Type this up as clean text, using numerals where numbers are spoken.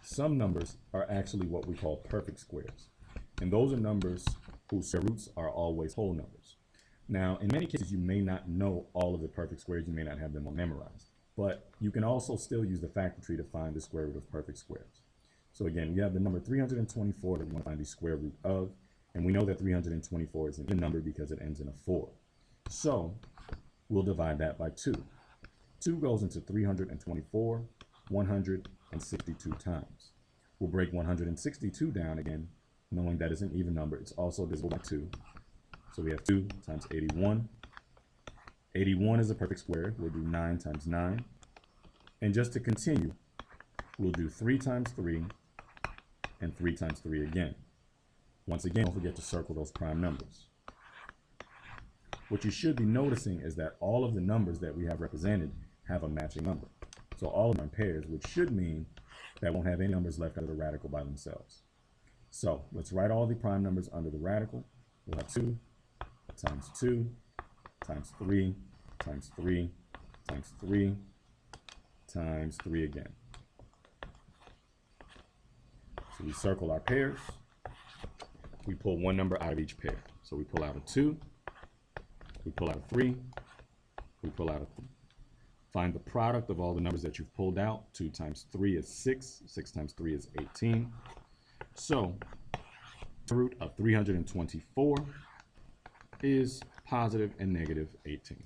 some numbers are actually what we call perfect squares. And those are numbers whose square roots are always whole numbers. Now, in many cases, you may not know all of the perfect squares. You may not have them all memorized. But you can also still use the factor tree to find the square root of perfect squares. So again, we have the number 324 that we want to find the square root of. And we know that 324 is an even number because it ends in a 4. So we'll divide that by 2. 2 goes into 324 162 times. We'll break 162 down again, knowing that it's an even number. It's also divisible by 2. So we have 2 times 81. 81 is a perfect square. We'll do 9 times 9. And just to continue, we'll do 3 times 3 and 3 times 3 again. Once again, don't forget to circle those prime numbers. What you should be noticing is that all of the numbers that we have represented have a matching number. So all of them are in pairs, which should mean that won't have any numbers left under the radical by themselves. So let's write all the prime numbers under the radical. We'll have 2 times 2 times 3 times 3 times 3 times 3 again. So we circle our pairs. We pull one number out of each pair. So we pull out a 2, we pull out a 3, we pull out a 3. Find the product of all the numbers that you've pulled out. 2 times 3 is 6. 6 times 3 is 18. So the root of 324 is positive and negative 18.